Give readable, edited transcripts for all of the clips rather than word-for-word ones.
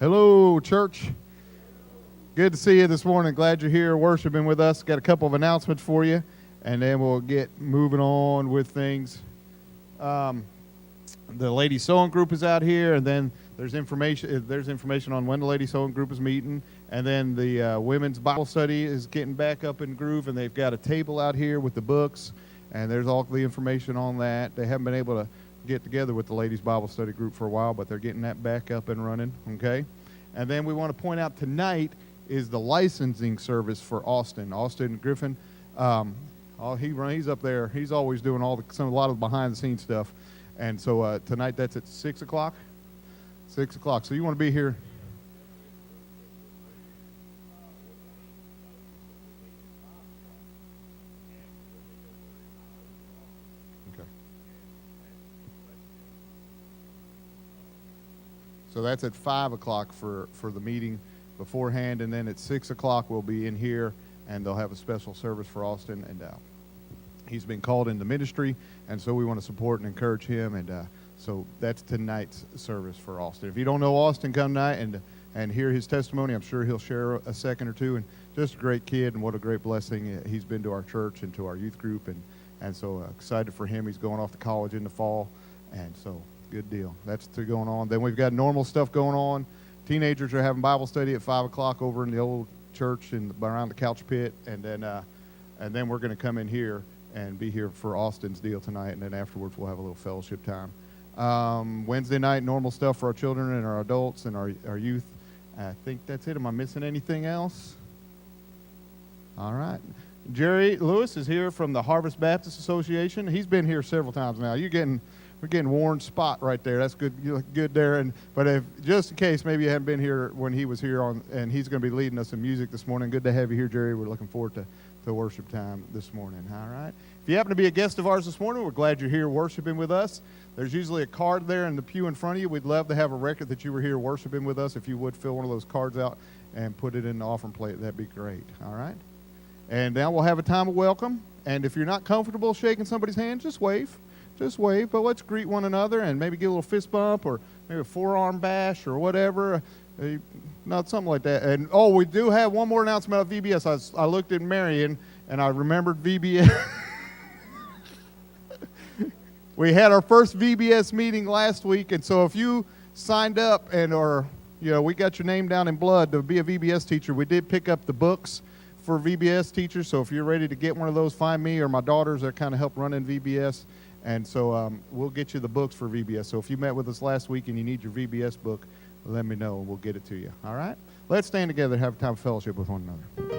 Hello, church. Good to see you this morning. Glad you're here worshiping with us. Got a couple of announcements for you, and then we'll get moving on with things. The Lady Sewing Group is out here, and then there's information on when the Lady Sewing Group is meeting, and then the Women's Bible Study is getting back up in groove, and they've got a table out here with the books, and there's all the information on that. They haven't been able to get together with the Ladies Bible Study Group for a while, but they're getting that back up and running, okay? And then we want to point out tonight is the licensing service for Austin. Austin Griffin, he's up there. He's always doing a lot of behind-the-scenes stuff. And so tonight that's at 6 o'clock? 6 o'clock. So you want to be here? So that's at 5 o'clock for the meeting beforehand, and then at 6 o'clock we'll be in here, and they'll have a special service for Austin. And he's been called into ministry, and so we want to support and encourage him. And so that's tonight's service for Austin. If you don't know Austin, come tonight and hear his testimony. I'm sure he'll share a second or two. And just a great kid, and what a great blessing he's been to our church and to our youth group. And so excited for him. He's going off to college in the fall, and so good deal. That's going on. Then we've got normal stuff going on. Teenagers are having Bible study at 5 o'clock over in the old church around the couch pit, and then we're going to come in here and be here for Austin's deal tonight, and then afterwards we'll have a little fellowship time. Wednesday night, normal stuff for our children and our adults and our youth. I think that's it. Am I missing anything else? All right. Jerry Lewis is here from the Harvest Baptist Association. He's been here several times now. We're getting Warren's spot right there. That's good. You look good there. But if just in case maybe you haven't been here when he was here and he's going to be leading us in music this morning. Good to have you here, Jerry. We're looking forward to worship time this morning. All right. If you happen to be a guest of ours this morning, we're glad you're here worshiping with us. There's usually a card there in the pew in front of you. We'd love to have a record that you were here worshiping with us. If you would fill one of those cards out and put it in the offering plate, that'd be great. All right. And now we'll have a time of welcome. And if you're not comfortable shaking somebody's hand, just wave. Just wave, but let's greet one another and maybe get a little fist bump or maybe a forearm bash or whatever. Not something like that. And, we do have one more announcement about VBS. I looked at Marion and I remembered VBS. We had our first VBS meeting last week, and so if you signed up we got your name down in blood to be a VBS teacher, we did pick up the books for VBS teachers. So if you're ready to get one of those, find me or my daughters that kind of help running VBS. And so we'll get you the books for VBS. So if you met with us last week and you need your VBS book, let me know and we'll get it to you. All right? Let's stand together and have a time of fellowship with one another.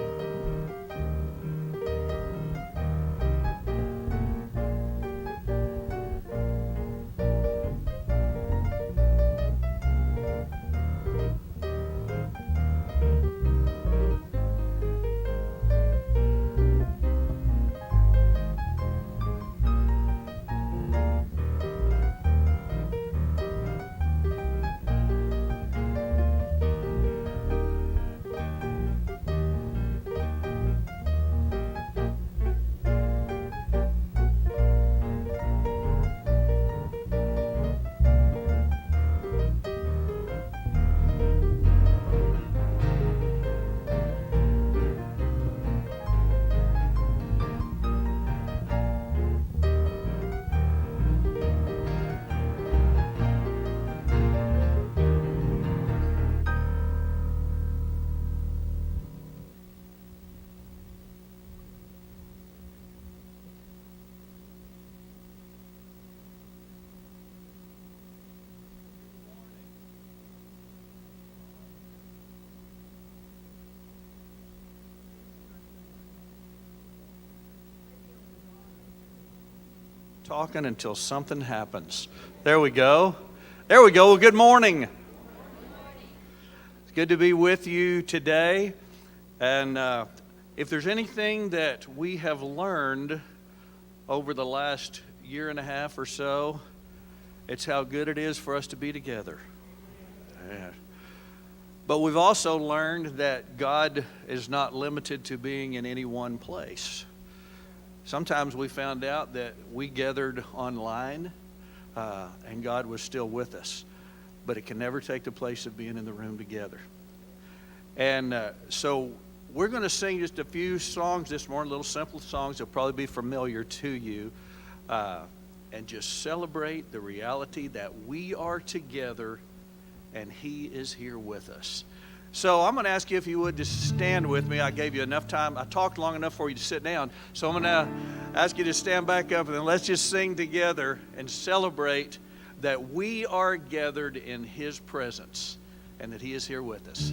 Talking until something happens. There we go. There we go. Well, good morning. It's good to be with you today. And if there's anything that we have learned over the last year and a half or so, it's how good it is for us to be together. Yeah. But we've also learned that God is not limited to being in any one place. Sometimes we found out that we gathered online and God was still with us. but it can never take the place of being in the room together. And so we're going to sing just a few songs this morning, little simple songs that'll probably be familiar to you, and just celebrate the reality that we are together and He is here with us. So I'm going to ask you if you would just stand with me. I gave you enough time. I talked long enough for you to sit down. So I'm going to ask you to stand back up, and then let's just sing together and celebrate that we are gathered in His presence and that He is here with us.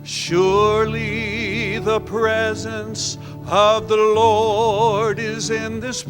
Surely the presence of the Lord is in this place.